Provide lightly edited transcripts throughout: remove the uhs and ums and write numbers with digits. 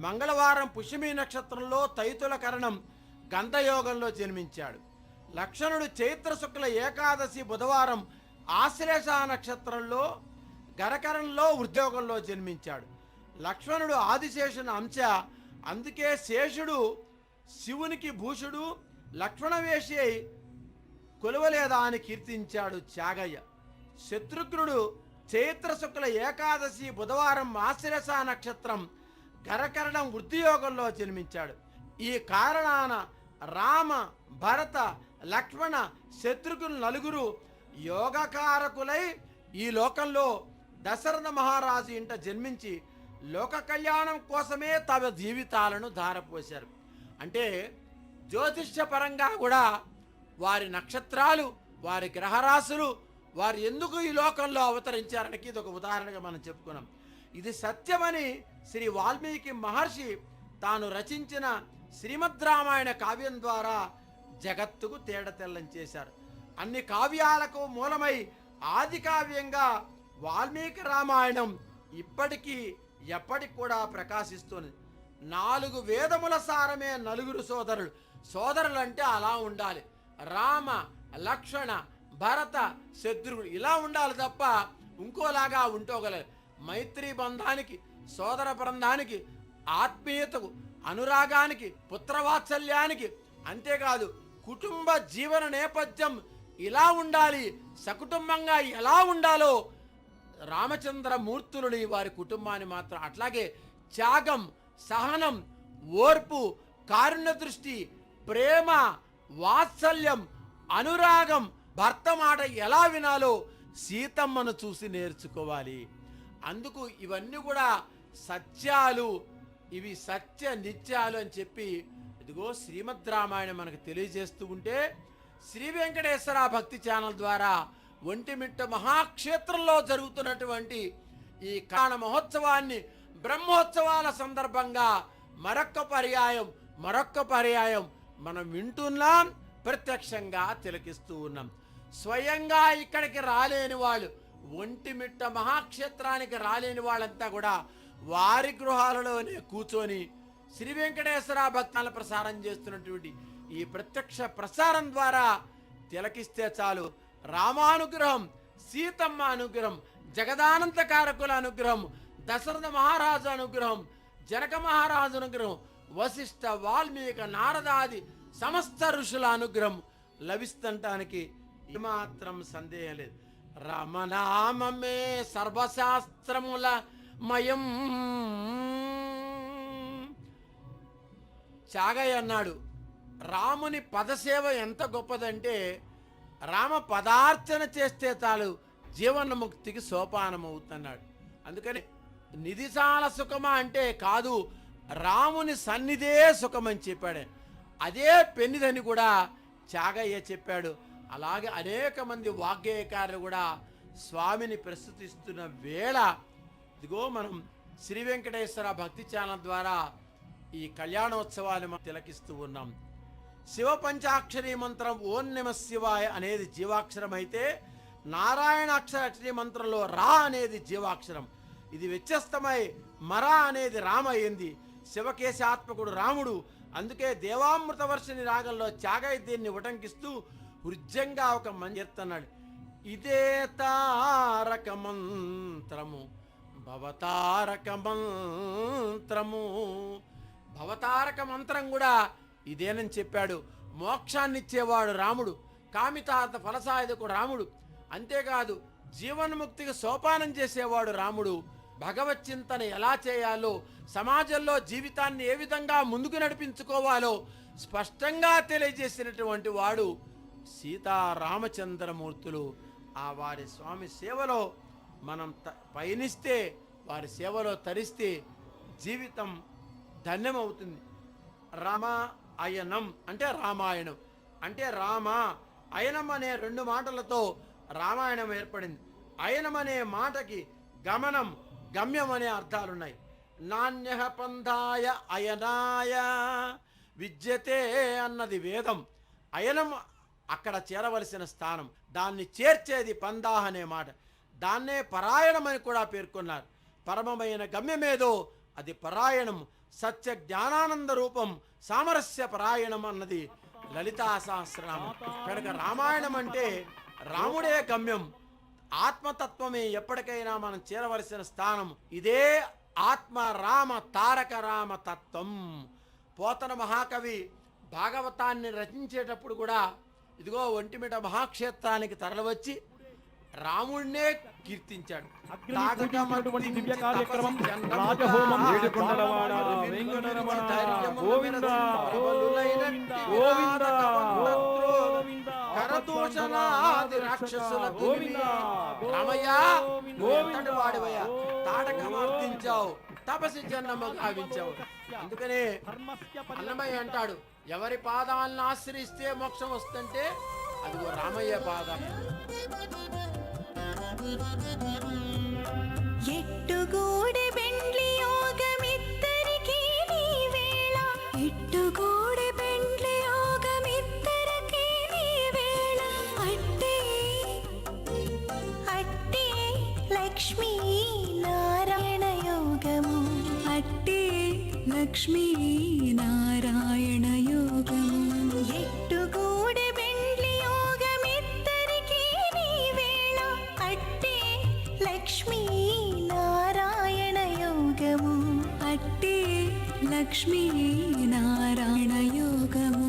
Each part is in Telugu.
మంగళవారం పుష్యమి నక్షత్రంలో తైతుల కరణం గంధయోగంలో జన్మించాడు. లక్షణుడు చైత్ర శుక్ల ఏకాదశి బుధవారం ఆశ్లేష నక్షత్రంలో గరకరంలో వృద్యోగంలో జన్మించాడు. లక్ష్మణుడు ఆదిశేషుని అంశ, అందుకే శేషుడు శివునికి భూషుడు లక్ష్మణవేషి అయి కొలువలేదా అని కీర్తించాడు త్యాగయ్య. శత్రుఘ్నుడు చైత్ర శుక్ల ఏకాదశి బుధవారం ఆశ్లేష నక్షత్రం గరకరణం వృద్ధియోగంలో జన్మించాడు. ఈ కారణాన రామ, భరత, లక్ష్మణ, శత్రుఘ్నులు నలుగురు యోగకారకులై ఈ లోకంలో దశరథ మహారాజు ఇంట జన్మించి లోక కళ్యాణం కోసమే తమ జీవితాలను ధారపోశారు. అంటే జ్యోతిష్య పరంగా కూడా వారి నక్షత్రాలు, వారి గ్రహరాశులు, వారు ఎందుకు ఈ లోకంలో అవతరించారనికి ఇది ఒక ఉదాహరణగా మనం చెప్పుకున్నాం. ఇది సత్యమని శ్రీ వాల్మీకి మహర్షి తాను రచించిన శ్రీమద్ రామాయణ కావ్యం ద్వారా జగత్తుకు తేడతెల్లం చేశారు. అన్ని కావ్యాలకు మూలమై ఆది కావ్యంగా వాల్మీకి రామాయణం ఇప్పటికీ ఎప్పటికి కూడా ప్రకాశిస్తుంది. 4 వేదముల సారమే నలుగురు సోదరులు. సోదరులు అంటే అలా ఉండాలి. రామ, లక్ష్మణ, భరత, శత్రుఘ్నుడు ఇలా ఉండాలి తప్ప ఇంకోలాగా ఉంటోగలరు. మైత్రి బంధానికి, సోదర బృందానికి, ఆత్మీయతకు, అనురాగానికి, పుత్రవాత్సల్యానికి, అంతేకాదు కుటుంబ జీవన నేపథ్యం ఇలా ఉండాలి, సకుటుంబంగా ఎలా ఉండాలో రామచంద్రమూర్తులని వారి కుటుంబాన్ని మాత్రం అట్లాగే త్యాగం, సహనం, ఓర్పు, కారుణ్య దృష్టి, ప్రేమ, వాత్సల్యం, అనురాగం, భర్త మాట ఎలా వినాలో సీతమ్మను చూసి నేర్చుకోవాలి. అందుకు ఇవన్నీ కూడా సత్యాలు, ఇవి సత్య నిత్యాలు అని చెప్పి ఇదిగో శ్రీమద్ రామాయణం మనకు తెలియజేస్తూ ఉంటే శ్రీ వెంకటేశ్వర భక్తి ఛానల్ ద్వారా ఒంటిమిట్ట మహాక్షేత్రంలో జరుగుతున్నటువంటి ఈ కాణ మహోత్సవాన్ని బ్రహ్మోత్సవాల సందర్భంగా మరొక్క పర్యాయం మనం వింటున్నాం, ప్రత్యక్షంగా తిలకిస్తూ ఉన్నాం. స్వయంగా ఇక్కడికి రాలేని వాళ్ళు, ఒంటిమిట్ట మహాక్షేత్రానికి రాలేని వాళ్ళంతా కూడా వారి గృహాలలోనే కూర్చొని శ్రీ వెంకటేశ్వర భక్తుల ప్రసారం చేస్తున్నటువంటి ఈ ప్రత్యక్ష ప్రసారం ద్వారా తిలకిస్తే చాలు. రామానుగ్రహం, సీతమ్మ అనుగ్రహం, జగదానంత కారకుల అనుగ్రహం, దశరథ మహారాజు అనుగ్రహం, జనక మహారాజు అనుగ్రహం, వశిష్ఠ, వాల్మీకి, నారదాది సమస్త ఋషుల అనుగ్రహం లభిస్తుంటానికి ఏమాత్రం సందేహం లేదు. రామనామమే సర్వశాస్త్రముల మయం. త్యాగయ్య అన్నాడు, రాముని పదసేవ ఎంత గొప్పదంటే రామ పదార్చన చేస్తే చాలు జీవన్ముక్తికి సోపానం అవుతున్నాడు. అందుకని నిధిశాల సుఖమా అంటే కాదు, రాముని సన్నిధే సుఖమని చెప్పాడు. అదే పెన్నిదని కూడా త్యాగయ్య చెప్పాడు. అలాగే అనేక మంది వాగ్గేయకారులు కూడా స్వామిని ప్రస్తుతిస్తున్న వేళ ఇదిగో మనం శ్రీ వెంకటేశ్వర భక్తి ఛానల్ ద్వారా ఈ కళ్యాణోత్సవాన్ని తిలకిస్తూ ఉన్నాం. శివ పంచాక్షరి మంత్రం ఓం నమ శివాయ అనేది జీవాక్షరం అయితే నారాయణాక్షరి మంత్రంలో రా అనేది జీవాక్షరం. ఇది వ్యత్యస్తమై మరా అనేది రామ అయింది. శివకేశాత్మకుడు రాముడు. అందుకే దేవామృత వర్షిని రాగంలో త్యాగయ్య దీన్ని ఉటంకిస్తూ హృద్యంగా ఒక మంజెత్తన్నాడు. ఇదే తారక మంత్రము భవతారక మంత్రము. భవతారక మంత్రం కూడా ఇదేనని చెప్పాడు. మోక్షాన్ని ఇచ్చేవాడు రాముడు, కామితార్థ ఫలసాయకుడు రాముడు. అంతేకాదు జీవన్ముక్తికి సోపానం చేసేవాడు రాముడు. భగవత్ చింతన ఎలా చేయాలో, సమాజంలో జీవితాన్ని ఏ విధంగా ముందుకు నడిపించుకోవాలో స్పష్టంగా తెలియజేసినటువంటి వాడు సీతారామచంద్రమూర్తులు. ఆ వారి స్వామి సేవలో మనం పయనిస్తే, వారి సేవలో తరిస్తే జీవితం ధన్యమవుతుంది. రామ అయనం అంటే రామాయణం, అంటే రామ అయనం అనే 2 మాటలతో రామాయణం ఏర్పడింది. అయనం అనే మాటకి గమనం, గమ్యం అనే అర్థాలున్నాయి. నాణ్య పంధాయ అయనాయ విద్యతే అన్నది వేదం. అయనం అక్కడ చేరవలసిన స్థానం, దాన్ని చేర్చేది పందాహ అనే మాట. దాన్నే పరాయణం అని కూడా పేర్కొన్నారు. పరమమైన గమ్యమేదో అది పరాయణం. సత్య జ్ఞానానంద రూపం సామరస్య పరాయణం అన్నది లలితా సహస్రనామం. కనుక రామాయణం అంటే రాముడే గమ్యం, ఆత్మతత్వమే ఎప్పటికైనా మనం చేరవలసిన స్థానం. ఇదే ఆత్మ రామ తారక రామ తత్వం. పోతన మహాకవి భాగవతాన్ని రచించేటప్పుడు కూడా ఇదిగో ఒంటిమిట మహాక్షేత్రానికి తరలివచ్చి రాముడినే కీర్తించాడు. దివ్య కార్యక్రమం రాజహోమం ఏడుకొండలవాడ వెంకటరమణ గోవింద గోవింద గోవింద కరదూషణాది రాక్షసులకు రామయ్య గోవిందుడు వాడివయ్యా, తాటకమార్తించావు, తపసి జన్మము గావించావు. అందుకనే అన్నమయ్య అంటాడు, ఎవరి పాదాలను ఆశ్రయిస్తే మోక్షం వస్తుంటే అదిగో రామయ్య పాదం. ఎట్టుగూడి బెండ్లి యోగమిద్దరికీ నీ వేళ, ఎట్టుగూడి బెండ్లి యోగమిద్దరికీ నీ వేళ, అట్టే అట్టే లక్ష్మీ నారాయణ యోగము, అట్టే లక్ష్మీ నారాయణ యోగము. ఎట్టుగూడి బెండ్లి యోగమిద్దరికీ నీ వేళ, అట్టే లక్ష్మీ నారాయణ యోగము, అట్టే లక్ష్మీ నారాయణ యోగము.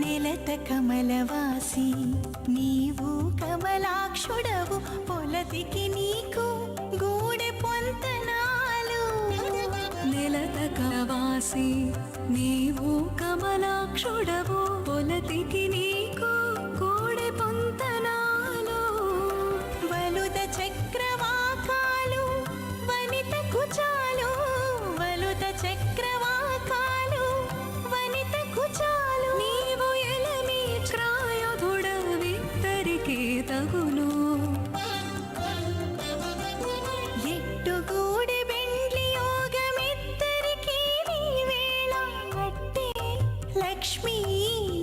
నెలత కమలవాసి నీవు కమలాక్షుడవు, పొలతికి నీకు గూడె పొంతనాలు. నెలత కమలవాసి నీవు కమలాక్షుడవు, పొలతికి నీకు గూడె పొంతనాలు. వలుద చక్రవాకాలు వనిత కుచాలు, వలుద చక్రవాకాలు వనిత కుచాలు. నీవు ఎలమి త్రాయుధుడవిద్దరికీ తగును. ఎట్టుగూడి బెండ్లి యోగమిద్దరికీ నీ వేళ, అట్టే లక్ష్మీ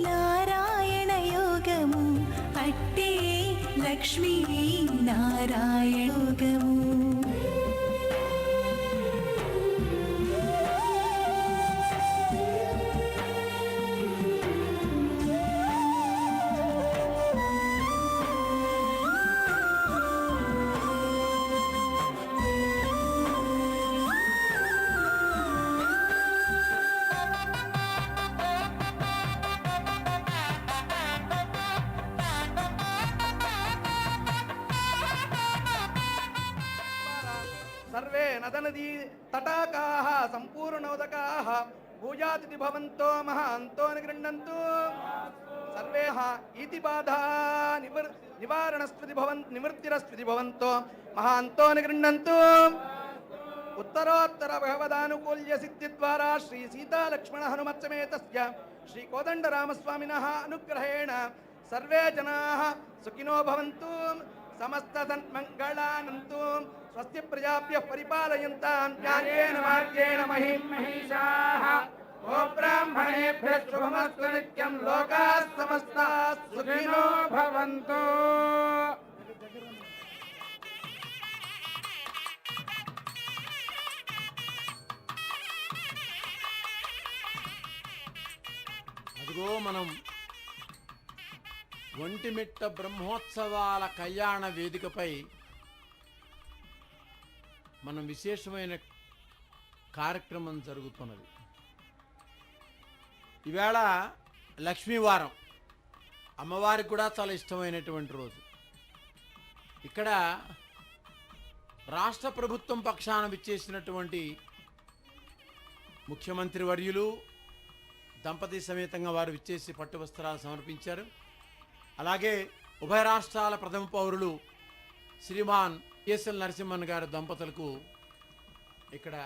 నారాయణ యోగము, అట్టే లక్ష్మీ నారాయణ యోగము. సర్వే నదనదీ తటాకాః సంపూర్ణోదకాః పూజాతిథి భవంతో మహాంతో నిగృహ్ణంతు. సర్వేః ఈతి బాధా నివారణస్పృతి నివృత్తిరస్పృతి భవంతో మహాంతో నిగృహ్ణంతు. ఉత్తరోత్తర భగవదానుకూల్య సిద్ధి ద్వారా శ్రీ సీతా లక్ష్మణ హనుమత్ సమేతస్య శ్రీ కోదండ రామస్వామినః అనుగ్రహేణ సర్వే జనాః సుఖినో భవంతు, సమస్త సన్మంగళానంతు. స్వస్తి ప్రజాభ్యః పరిపాలయంతాం న్యాయేన మార్గేణ మహిం మహిషాః. ఓ బ్రాహ్మణేభ్యः శుభమస్తు నిత్యం. లోకాः సమస్తాः సుఖినో భవంతు. అదిగో మనం ఒంటిమిట్ట బ్రహ్మోత్సవాల కళ్యాణ వేదికపై మనం విశేషమైన కార్యక్రమం జరుగుతున్నది. ఈవేళ లక్ష్మీవారం, అమ్మవారికి కూడా చాలా ఇష్టమైనటువంటి రోజు. ఇక్కడ రాష్ట్ర ప్రభుత్వం పక్షాన విచ్చేసినటువంటి ముఖ్యమంత్రి వర్యులు దంపతి సమేతంగా వారు విచ్చేసి పట్టు వస్త్రాలు సమర్పించారు. అలాగే ఉభయ రాష్ట్రాల ప్రథమ పౌరులు శ్రీమాన్ కేఎస్ఎల్ నరసింహన్ గారి దంపతులకు ఇక్కడ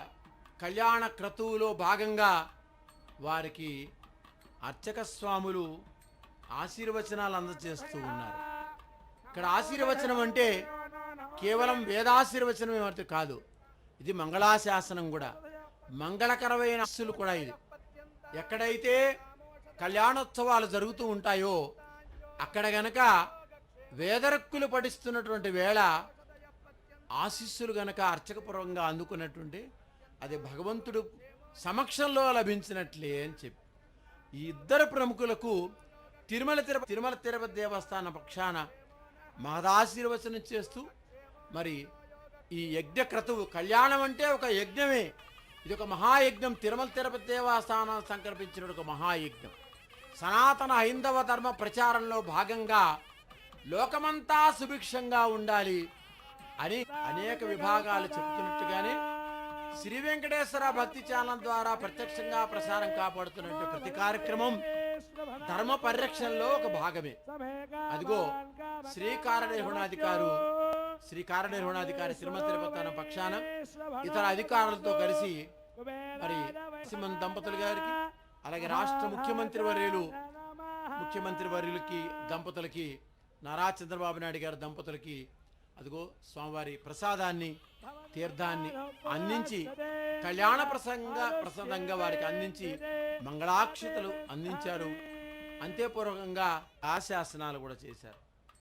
కళ్యాణ క్రతువులో భాగంగా వారికి అర్చక స్వాములు ఆశీర్వచనాలు అందజేస్తూ ఉన్నారు. ఇక్కడ ఆశీర్వచనం అంటే కేవలం వేదాశీర్వచనం ఏమంటే కాదు, ఇది మంగళాశాసనం కూడా, మంగళకరమైన ఆశీస్సులు కూడా. ఇది ఎక్కడైతే కళ్యాణోత్సవాలు జరుగుతూ ఉంటాయో అక్కడ గనక వేదరక్కులు పఠిస్తున్నటువంటి వేళ ఆశీస్సులు గనక అర్చకపూర్వంగా అందుకున్నటువంటి అది భగవంతుడు సమక్షంలో లభించినట్లే అని చెప్పి ఈ ఇద్దరు ప్రముఖులకు తిరుమల తిరుపతి దేవస్థాన పక్షాన మహదాశీర్వచనం చేస్తూ, మరి ఈ యజ్ఞ క్రతువు, కళ్యాణం అంటే ఒక యజ్ఞమే, ఇది ఒక మహాయజ్ఞం. తిరుమల తిరుపతి దేవస్థానం సంకల్పించిన ఒక మహాయజ్ఞం. సనాతన హైందవ ధర్మ ప్రచారంలో భాగంగా లోకమంతా సుభిక్షంగా ఉండాలి అని అనేక విభాగాలు చెబుతున్నట్టుగానే శ్రీ వెంకటేశ్వర భక్తి ఛానల్ ద్వారా ప్రత్యక్షంగా ప్రసారం కాపాడుతున్నట్టు ప్రతి కార్యక్రమం ధర్మ పరిరక్షణలో ఒక భాగమే. అదిగో శ్రీ కార్యనిర్వహణాధికారి తిరుమల తిరుపతి పక్షాన ఇతర అధికారులతో కలిసి మరి సింహన్ దంపతులు గారికి, అలాగే రాష్ట్ర ముఖ్యమంత్రి వర్యులకి దంపతులకి, నారా చంద్రబాబు నాయుడు గారి దంపతులకి అదిగో స్వామివారి ప్రసాదాన్ని, తీర్థాన్ని అందించి కళ్యాణ ప్రసాదంగా వారికి అందించి మంగళాక్షతలు అందించారు. అంతేపూర్వకంగా ఆశాసనాలు కూడా చేశారు.